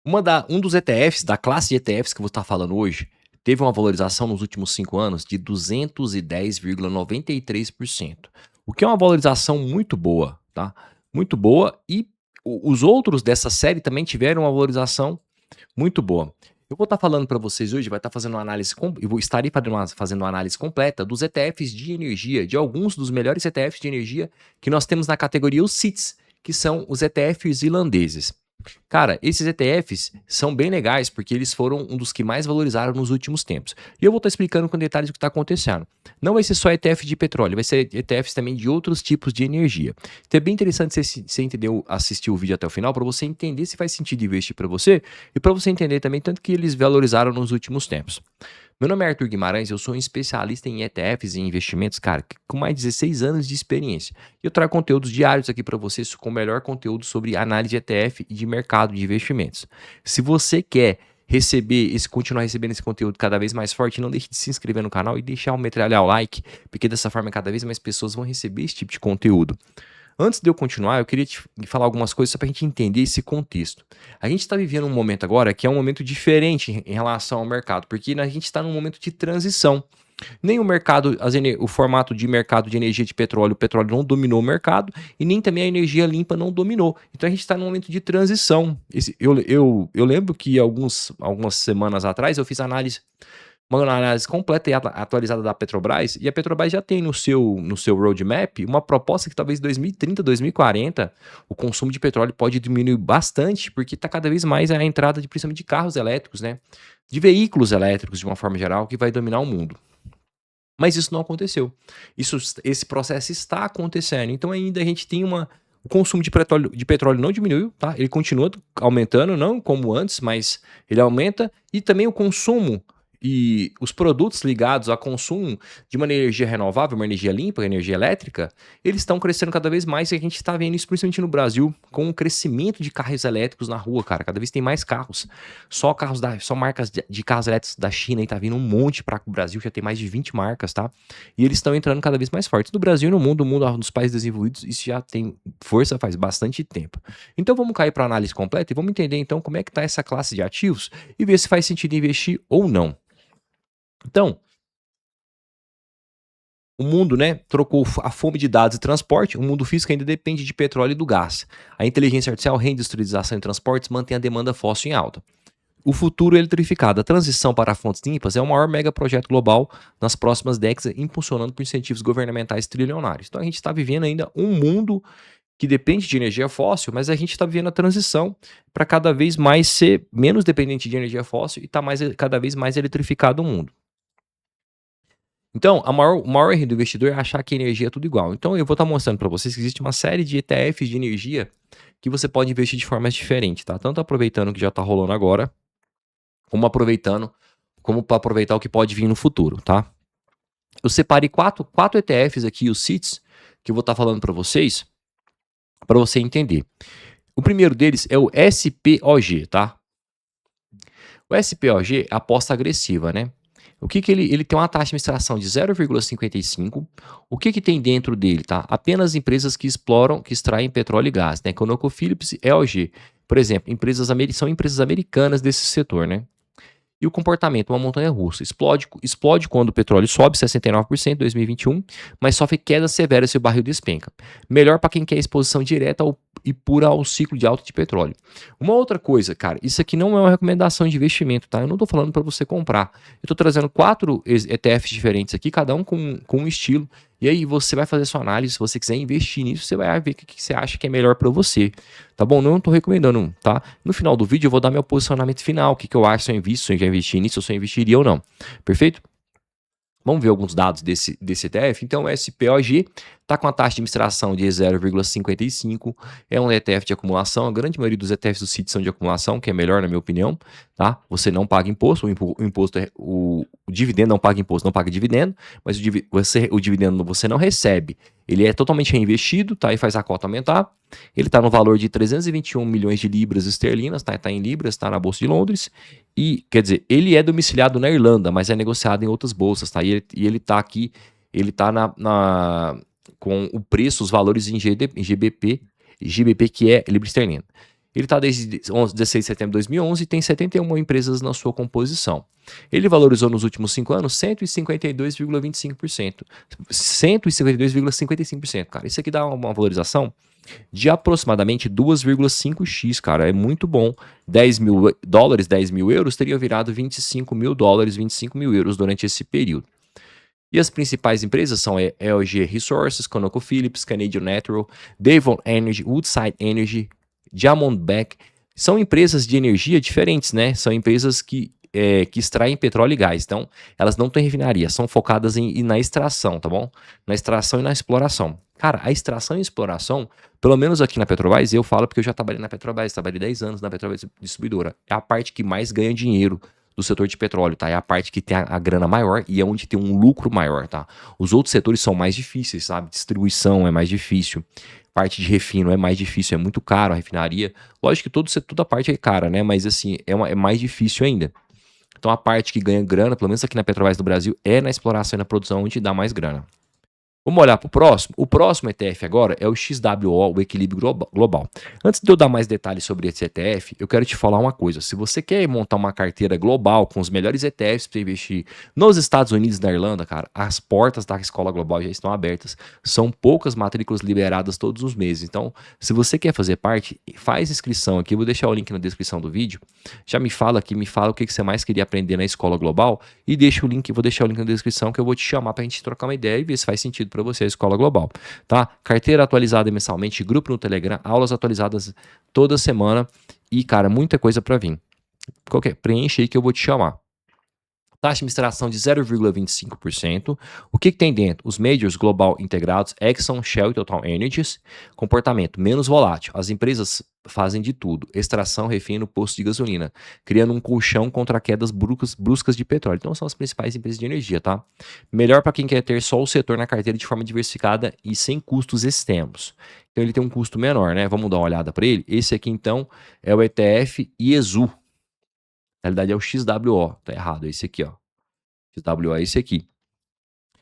Um dos ETFs, da classe de ETFs que eu vou estar falando hoje, teve uma valorização nos últimos 5 anos de 210,93%. O que é uma valorização muito boa, tá? Muito boa, e os outros dessa série também tiveram uma valorização muito boa. Eu vou estar falando para vocês hoje, vai estar fazendo uma análise, eu vou estar fazendo uma análise completa dos ETFs de energia, de alguns dos melhores ETFs de energia que nós temos na categoria os CITs, que são os ETFs irlandeses. Cara, esses ETFs são bem legais porque eles foram um dos que mais valorizaram nos últimos tempos. E eu vou estar explicando com detalhes o que está acontecendo. Não vai ser só ETF de petróleo, vai ser ETFs também de outros tipos de energia. Então é bem interessante você entender, assistir o vídeo até o final para você entender se faz sentido investir para você e para você entender também tanto que eles valorizaram nos últimos tempos. Meu nome é Arthur Guimarães, eu sou um especialista em ETFs e investimentos, cara, com mais de 16 anos de experiência. E eu trago conteúdos diários aqui para vocês com o melhor conteúdo sobre análise de ETF e de mercado de investimentos. Se você quer continuar recebendo esse conteúdo cada vez mais forte, não deixe de se inscrever no canal e deixar metralhar o like, porque dessa forma cada vez mais pessoas vão receber esse tipo de conteúdo. Antes de eu continuar, eu queria te falar algumas coisas só para a gente entender esse contexto. A gente está vivendo um momento agora que é um momento diferente em relação ao mercado, porque a gente está num momento de transição. Nem o mercado, o formato de mercado de energia de petróleo, o petróleo não dominou o mercado, e nem também a energia limpa não dominou. Então a gente está num momento de transição. Eu lembro que algumas semanas atrás eu fiz uma análise completa e atualizada da Petrobras, e a Petrobras já tem no seu roadmap uma proposta que talvez em 2030, 2040, o consumo de petróleo pode diminuir bastante, porque está cada vez mais a entrada principalmente de carros elétricos, né? De veículos elétricos, de uma forma geral, que vai dominar o mundo. Mas isso não aconteceu. Esse processo está acontecendo. Então ainda a gente tem o consumo de petróleo não diminuiu, tá? Ele continua aumentando, não como antes, mas ele aumenta. E também o consumo e os produtos ligados a consumo de uma energia renovável, uma energia limpa, energia elétrica, eles estão crescendo cada vez mais, e a gente está vendo isso principalmente no Brasil, com o crescimento de carros elétricos na rua, cara. Cada vez tem mais carros. Só marcas de carros elétricos da China, e tá vindo um monte para o Brasil, já tem mais de 20 marcas, tá? E eles estão entrando cada vez mais fortes. No Brasil e no mundo, nos países desenvolvidos, isso já tem força faz bastante tempo. Então vamos cair para análise completa e vamos entender então como é que tá essa classe de ativos e ver se faz sentido investir ou não. Então, o mundo, né, trocou a fome de dados e transporte. O mundo físico ainda depende de petróleo e do gás. A inteligência artificial, reindustrialização e transportes mantém a demanda fóssil em alta. O futuro eletrificado, a transição para fontes limpas é o maior megaprojeto global nas próximas décadas, impulsionando por incentivos governamentais trilionários. Então a gente está vivendo ainda um mundo que depende de energia fóssil, mas a gente está vivendo a transição para cada vez mais ser menos dependente de energia fóssil e tá cada vez mais eletrificado o mundo. Então, o maior erro do investidor é achar que energia é tudo igual. Então, eu vou estar mostrando para vocês que existe uma série de ETFs de energia que você pode investir de formas diferentes, tá? Tanto aproveitando o que já está rolando agora, como para aproveitar o que pode vir no futuro, tá? Eu separei quatro ETFs aqui, os CITs, que eu vou estar falando para vocês, para você entender. O primeiro deles é o SPOG, tá? O SPOG é aposta agressiva, né? O que ele tem uma taxa de administração de 0,55. O que tem dentro dele, tá? Apenas empresas que extraem petróleo e gás, né? ConocoPhillips e EOG. Por exemplo, são empresas americanas desse setor, né? E o comportamento, uma montanha russa. Explode quando o petróleo sobe 69% em 2021, mas sofre queda severa se o barril despenca. Melhor para quem quer exposição direta e pura ao ciclo de alta de petróleo. Uma outra coisa, cara, isso aqui não é uma recomendação de investimento, tá? Eu não tô falando para você comprar. Eu tô trazendo 4 ETFs diferentes aqui, cada um com um estilo. E aí você vai fazer sua análise, se você quiser investir nisso, você vai ver o que você acha que é melhor para você, tá bom? Não estou recomendando, tá? No final do vídeo eu vou dar meu posicionamento final, o que eu acho, se eu invisto, se eu já investi nisso, se eu investiria ou não, perfeito? Vamos ver alguns dados desse ETF. Então, o SPOG está com a taxa de administração de 0,55, é um ETF de acumulação. A grande maioria dos ETFs do CIT são de acumulação, que é melhor na minha opinião, tá? Você não paga imposto, o dividendo não paga imposto, não paga dividendo, mas o dividendo você não recebe. Ele é totalmente reinvestido, tá? E faz a cota aumentar. Ele está no valor de 321 milhões de libras esterlinas, tá? Está em libras, está na Bolsa de Londres. E, quer dizer, ele é domiciliado na Irlanda, mas é negociado em outras bolsas, tá? E ele está aqui, ele está com o preço, os valores em GBP, que é libra esterlina. Ele está desde 16 de setembro de 2011 e tem 71 empresas na sua composição. Ele valorizou nos últimos 5 anos 152,25%. 152,55%, cara. Isso aqui dá uma valorização de aproximadamente 2,5x, cara. É muito bom. 10 mil dólares, 10 mil euros, teria virado 25 mil dólares, 25 mil euros durante esse período. E as principais empresas são a LG Resources, ConocoPhillips, Canadian Natural, Devon Energy, Woodside Energy, Diamondback. São empresas de energia diferentes, né? São empresas que extraem petróleo e gás. Então, elas não têm refinaria, são focadas na extração, tá bom? Na extração e na exploração. Cara, a extração e exploração, pelo menos aqui na Petrobras, eu falo porque eu já trabalhei na Petrobras, trabalhei 10 anos na Petrobras Distribuidora. É a parte que mais ganha dinheiro do setor de petróleo, tá? É a parte que tem a grana maior e é onde tem um lucro maior, tá? Os outros setores são mais difíceis, sabe? Distribuição é mais difícil, parte de refino é mais difícil, é muito caro a refinaria. Lógico que toda parte é cara, né? Mas assim, é mais difícil ainda. Então a parte que ganha grana, pelo menos aqui na Petrobras do Brasil, é na exploração e na produção onde dá mais grana. Vamos olhar para o próximo? O próximo ETF agora é o XWO, o Equilíbrio Global. Antes de eu dar mais detalhes sobre esse ETF, eu quero te falar uma coisa. Se você quer montar uma carteira global com os melhores ETFs para investir nos Estados Unidos e na Irlanda, cara, as portas da Escola Global já estão abertas. São poucas matrículas liberadas todos os meses. Então, se você quer fazer parte, faz inscrição aqui. Eu vou deixar o link na descrição do vídeo. Já me fala aqui, me fala o que você mais queria aprender na Escola Global e vou deixar o link na descrição que eu vou te chamar para a gente trocar uma ideia e ver se faz sentido para você a Escola Global, tá? Carteira atualizada mensalmente, grupo no Telegram, aulas atualizadas toda semana e, cara, muita coisa para vir. Preenche aí que eu vou te chamar. Taxa de administração de 0,25%. O que tem dentro? Os majors global integrados, Exxon, Shell e Total Energies. Comportamento menos volátil. As empresas fazem de tudo. Extração, refino, posto de gasolina. Criando um colchão contra quedas bruscas de petróleo. Então são as principais empresas de energia, tá? Melhor para quem quer ter só o setor na carteira de forma diversificada e sem custos extremos. Então ele tem um custo menor, né? Vamos dar uma olhada para ele. Esse aqui então é o ETF IESU. Na realidade é o XWO, tá errado, é esse aqui, ó. XWO é esse aqui.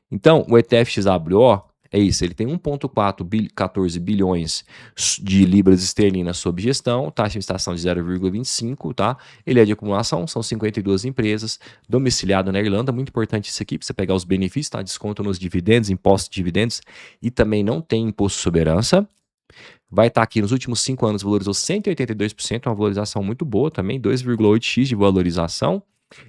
Então, o ETF XWO é isso, ele tem 1,14 bilhões de libras esterlinas sob gestão, taxa de administração de 0,25, tá? Ele é de acumulação, são 52 empresas, domiciliado na Irlanda, muito importante isso aqui, para você pegar os benefícios, tá? Desconto nos dividendos, imposto de dividendos, e também não tem imposto sobre herança. Vai estar aqui nos últimos 5 anos, valorizou 182%, uma valorização muito boa também, 2,8x de valorização.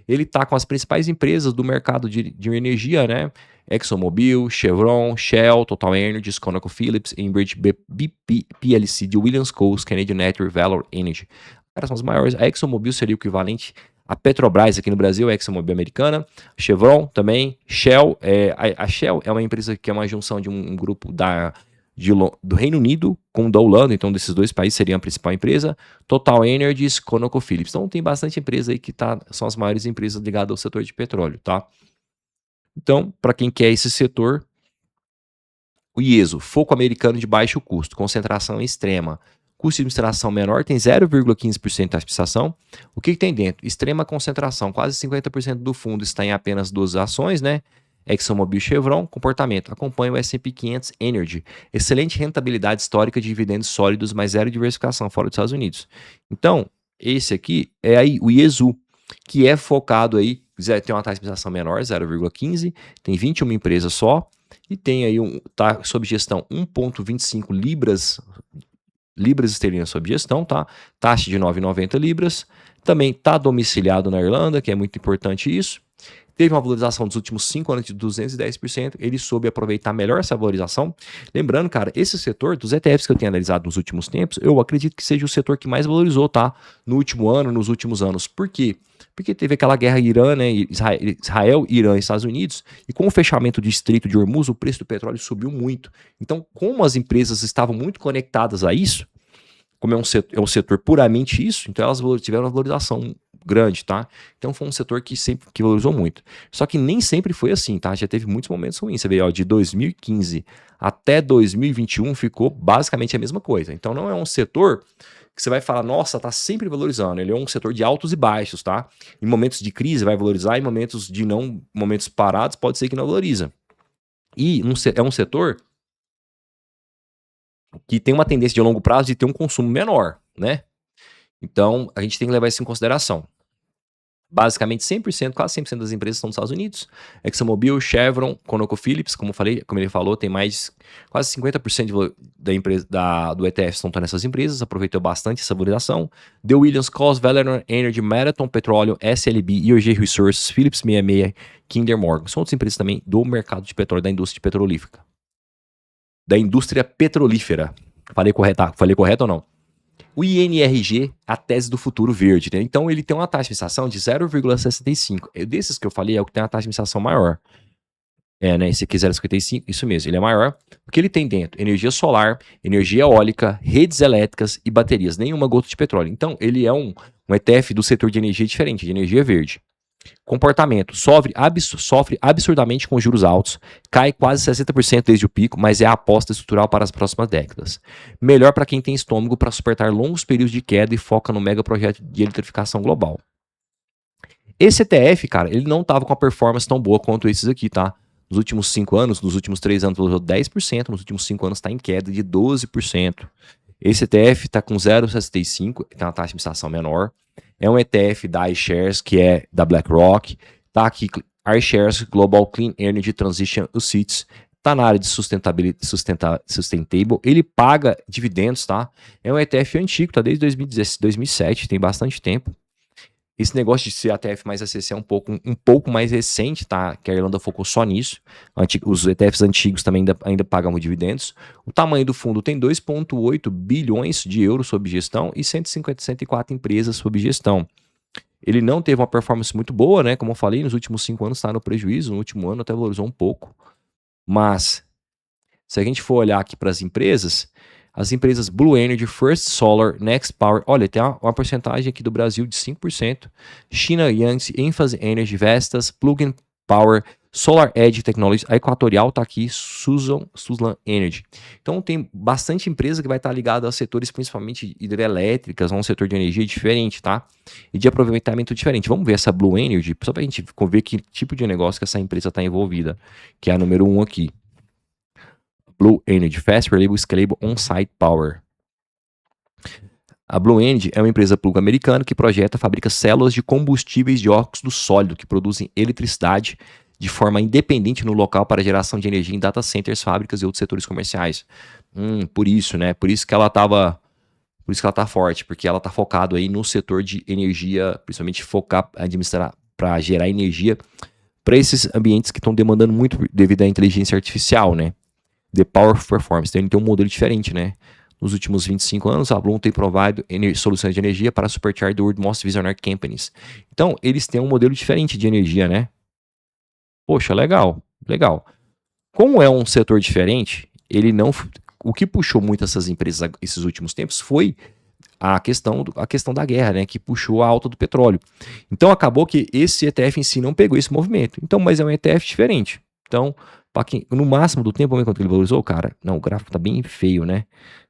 Ele está com as principais empresas do mercado de energia, né? ExxonMobil, Chevron, Shell, Total Energies, ConocoPhillips, Enbridge, BP, PLC, de Williams Coast, Canadian Natural, Valor Energy. Cara, são as maiores. A ExxonMobil seria o equivalente à Petrobras aqui no Brasil, a ExxonMobil americana. Chevron também. Shell, a Shell é uma empresa que é uma junção de um grupo do Reino Unido com da Holanda, então desses dois países seria a principal empresa. Total Energies, ConocoPhillips. Então tem bastante empresa aí que são as maiores empresas ligadas ao setor de petróleo, tá? Então, para quem quer esse setor, o IESO, foco americano de baixo custo, concentração extrema, custo de administração menor, tem 0,15% de administração. O que tem dentro? Extrema concentração, quase 50% do fundo está em apenas 12 ações, né? ExxonMobil, Chevron. Comportamento, acompanha o S&P 500 Energy, excelente rentabilidade histórica de dividendos sólidos, mas zero diversificação fora dos Estados Unidos. Então, esse aqui é aí o IESU, que é focado aí, tem uma taxa de administração menor, 0,15, tem 21 empresas só, e tem aí tá sob gestão 1,25 libras esterlinas sob gestão, tá? Taxa de 9,90 libras. Também tá domiciliado na Irlanda, que é muito importante isso. Teve uma valorização dos últimos 5 anos de 210%, ele soube aproveitar melhor essa valorização. Lembrando, cara, esse setor dos ETFs que eu tenho analisado nos últimos tempos, eu acredito que seja o setor que mais valorizou, tá? No último ano, nos últimos anos. Por quê? Porque teve aquela guerra Irã, né? Israel, Irã e Estados Unidos, e com o fechamento do Estreito de Hormuz, o preço do petróleo subiu muito. Então, como as empresas estavam muito conectadas a isso, como é um setor puramente isso, então elas tiveram uma valorização grande, tá? Então foi um setor que valorizou muito. Só que nem sempre foi assim, tá? Já teve muitos momentos ruins. Você vê, ó, de 2015 até 2021 ficou basicamente a mesma coisa. Então não é um setor que você vai falar, nossa, tá sempre valorizando. Ele é um setor de altos e baixos, tá? Em momentos de crise vai valorizar, em momentos momentos parados pode ser que não valoriza. E é um setor que tem uma tendência de longo prazo de ter um consumo menor, né? Então, a gente tem que levar isso em consideração. Basicamente 100%, quase 100% das empresas estão nos Estados Unidos. ExxonMobil, Chevron, ConocoPhillips, como ele falou, tem mais quase 50% da empresa, do ETF estão nessas empresas, aproveitou bastante essa valorização. The Williams, Coles, Valeron Energy, Marathon Petróleo, SLB, IOG Resources, Phillips 66, Kinder Morgan. São outras empresas também do mercado de petróleo, da indústria petrolífera. Da indústria petrolífera. Falei correto ou não? O INRG, a tese do futuro verde, né? Então ele tem uma taxa de administração de 0,65. Desses que eu falei é o que tem a taxa de administração maior. Né? Esse aqui 0,55, isso mesmo, ele é maior. Porque ele tem dentro energia solar, energia eólica, redes elétricas e baterias, nenhuma gota de petróleo. Então ele é um ETF do setor de energia diferente, de energia verde. Comportamento, sofre absurdamente com juros altos, cai quase 60% desde o pico, mas é a aposta estrutural para as próximas décadas. Melhor para quem tem estômago para suportar longos períodos de queda e foca no mega projeto de eletrificação global. Esse ETF, cara, ele não estava com a performance tão boa quanto esses aqui, tá? Nos últimos 5 anos, nos últimos 3 anos valorizou 10%, nos últimos 5 anos está em queda de 12%. Esse ETF está com 0,65, tem uma taxa de administração menor. É um ETF da iShares, que é da BlackRock. Tá aqui, iShares Global Clean Energy Transition UCITS. Tá na área de sustainable. Ele paga dividendos, tá? É um ETF antigo, tá desde 2007, tem bastante tempo. Esse negócio de ser ETF mais ACC é um pouco mais recente, tá? Que a Irlanda focou só nisso. Os ETFs antigos também ainda pagam dividendos. O tamanho do fundo tem 2,8 bilhões de euros sob gestão e 104 empresas sob gestão. Ele não teve uma performance muito boa, né? Como eu falei, nos últimos 5 anos está no prejuízo. No último ano até valorizou um pouco. Mas, se a gente for olhar aqui para as empresas Blue Energy, First Solar, Next Power, olha, tem uma porcentagem aqui do Brasil de 5%, China Yangtze, Enphase Energy, Vestas, Plug Power, Solar Edge Technologies, a Equatorial está aqui, Suzlon Energy. Então tem bastante empresa que vai estar ligada a setores principalmente hidrelétricas, a um setor de energia diferente, tá? E de aproveitamento diferente. Vamos ver essa Blue Energy, só para a gente ver que tipo de negócio que essa empresa está envolvida, que é a número 1 aqui. Blue Energy, Fast, Reliable, Scalable, On-Site Power. A Blue Energy é uma empresa plug americana que projeta e fabrica células de combustíveis de óxido sólido que produzem eletricidade de forma independente no local para geração de energia em data centers, fábricas e outros setores comerciais. Por isso, né? Por isso que ela tá forte, porque ela tá focado aí no setor de energia, principalmente administrar para gerar energia para esses ambientes que estão demandando muito devido à inteligência artificial, né? The Power of Performance. Então ele tem um modelo diferente, né? Nos últimos 25 anos, a Bloom tem provado soluções de energia para supercharge the world's most visionary companies. Então, eles têm um modelo diferente de energia, né? Poxa, legal. Como é um setor diferente, o que puxou muito essas empresas esses últimos tempos foi a questão da guerra, né? Que puxou a alta do petróleo. Então, acabou que esse ETF em si não pegou esse movimento. Então, mas é um ETF diferente. Então, no máximo do tempo, vamos ver quanto ele valorizou, cara. Não, o gráfico tá bem feio, né?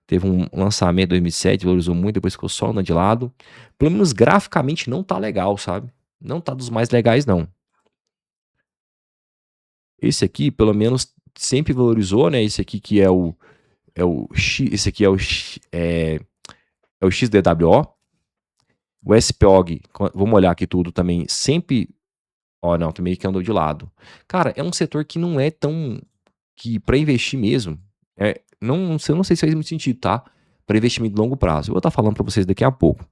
Teve um lançamento em 2007, valorizou muito, depois ficou só andando de lado. Pelo menos graficamente não tá legal, sabe? Não tá dos mais legais, não. Esse aqui, pelo menos, sempre valorizou, né? Esse aqui que é o esse aqui é o XDWO. O SPOG, vamos olhar aqui tudo também, sempre... não, também que andou de lado. Cara, é um setor que não é tão... que para investir mesmo, eu não sei se faz muito sentido, tá? Para investimento de longo prazo. Eu vou estar falando para vocês daqui a pouco.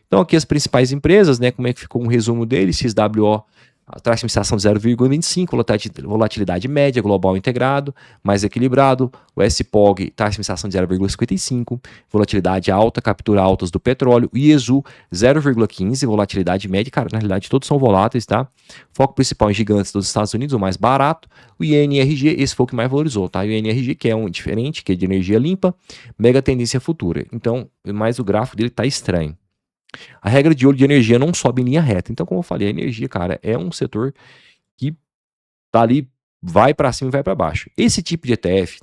Então aqui as principais empresas, né? Como é que ficou um resumo deles? XWO, a taxa de administração de 0,25, volatilidade média, global integrado, mais equilibrado. O SPOG, taxa de administração de 0,55, volatilidade alta, captura altas do petróleo. O IESU, 0,15, volatilidade média. Cara, na realidade todos são voláteis, tá? Foco principal em gigantes dos Estados Unidos, o mais barato. O INRG, esse foi o que mais valorizou, tá? O INRG, que é um diferente, que é de energia limpa, mega tendência futura. Então, mais o gráfico dele tá estranho. A regra de ouro de energia não sobe em linha reta. Então, como eu falei, a energia, cara, é um setor que tá ali, vai para cima e vai para baixo. Esse tipo de ETF,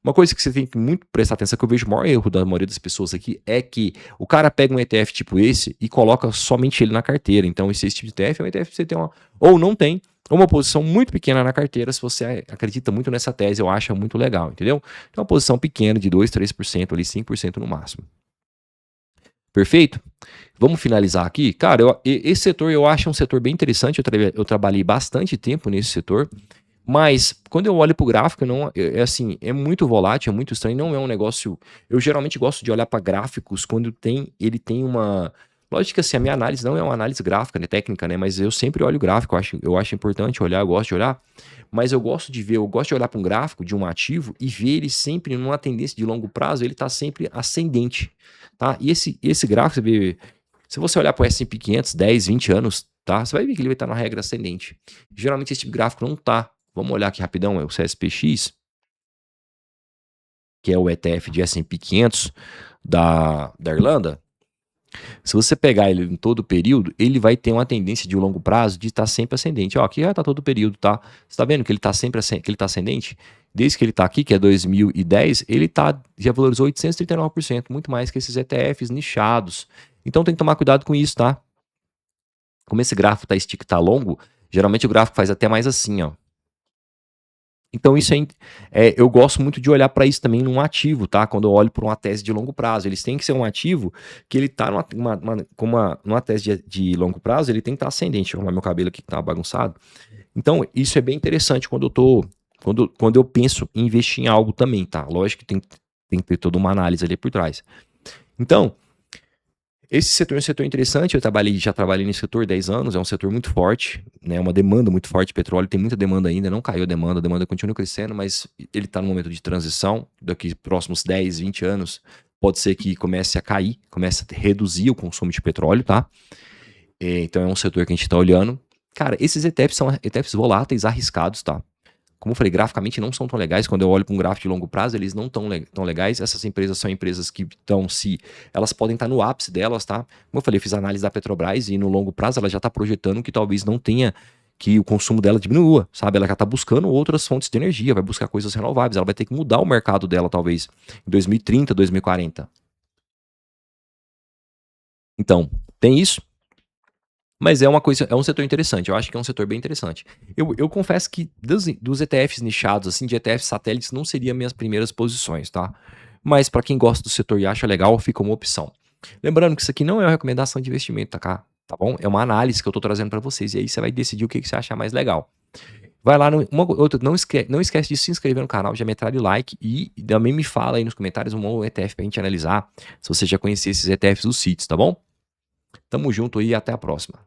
uma coisa que você tem que muito prestar atenção, que eu vejo o maior erro da maioria das pessoas aqui, é que o cara pega um ETF tipo esse e coloca somente ele na carteira. Então, esse tipo de ETF é um ETF que você tem ou não tem, uma posição muito pequena na carteira, se você acredita muito nessa tese, eu acho muito legal, entendeu? Então, uma posição pequena de 2, 3% ali, 5% no máximo. Perfeito? Vamos finalizar aqui? Cara, esse setor eu acho um setor bem interessante, eu trabalhei bastante tempo nesse setor, mas quando eu olho para o gráfico, não, é assim, é muito volátil, é muito estranho, não é um negócio. Eu geralmente gosto de olhar para gráficos quando ele tem uma. Lógico que assim, a minha análise não é uma análise gráfica, né, técnica, né? Mas eu sempre olho o gráfico, eu acho importante olhar, eu gosto de olhar, mas eu gosto de ver, eu gosto de olhar para um gráfico de um ativo e ver ele sempre numa tendência de longo prazo, ele está sempre ascendente, tá? E esse gráfico, você vê, se você olhar para o S&P 500, 10, 20 anos, tá? Você vai ver que ele vai estar na regra ascendente. Geralmente esse tipo de gráfico não tá. Vamos olhar aqui rapidão, é o CSPX, que é o ETF de S&P 500 da Irlanda. Se você pegar ele em todo o período, ele vai ter uma tendência de longo prazo de estar sempre ascendente. Ó, aqui já está todo o período, tá? Você está vendo que ele está sempre que ele tá ascendente? Desde que ele está aqui, que é 2010, ele já valorizou 839%, muito mais que esses ETFs nichados. Então tem que tomar cuidado com isso, tá? Como esse gráfico tá longo, geralmente o gráfico faz até mais assim, ó. Então isso eu gosto muito de olhar para isso também num ativo, tá? Quando eu olho para uma tese de longo prazo, eles têm que ser um ativo que ele tá numa tese de longo prazo, ele tem que estar ascendente. Deixa eu arrumar meu cabelo aqui que tá bagunçado. Então isso é bem interessante quando eu penso em investir em algo também, tá? Lógico que tem que ter toda uma análise ali por trás. Então, esse setor é um setor interessante, já trabalhei nesse setor 10 anos, é um setor muito forte, né, uma demanda muito forte de petróleo, tem muita demanda ainda, não caiu a demanda continua crescendo, mas ele está no momento de transição, daqui próximos 10, 20 anos, pode ser que comece a cair, comece a reduzir o consumo de petróleo, tá? Então é um setor que a gente está olhando. Cara, esses ETFs são ETFs voláteis, arriscados, tá? Como eu falei, graficamente não são tão legais. Quando eu olho para um gráfico de longo prazo, eles não estão tão legais. Essas empresas são empresas que estão elas podem estar no ápice delas, tá? Como eu falei, eu fiz análise da Petrobras e no longo prazo ela já está projetando que talvez não tenha, que o consumo dela diminua, sabe? Ela já está buscando outras fontes de energia, vai buscar coisas renováveis, ela vai ter que mudar o mercado dela talvez em 2030, 2040. Então, tem isso. Mas é um setor interessante, eu acho que é um setor bem interessante. Eu confesso que dos ETFs nichados, assim, de ETFs satélites, não seria minhas primeiras posições, tá? Mas para quem gosta do setor e acha legal, fica uma opção. Lembrando que isso aqui não é uma recomendação de investimento, tá, tá bom? É uma análise que eu tô trazendo para vocês, e aí você vai decidir o que você achar mais legal. Vai lá, não esquece de se inscrever no canal, já metralha o like e também me fala aí nos comentários um ETF pra gente analisar, se você já conhecia esses ETFs dos CITs, tá bom? Tamo junto aí e até a próxima.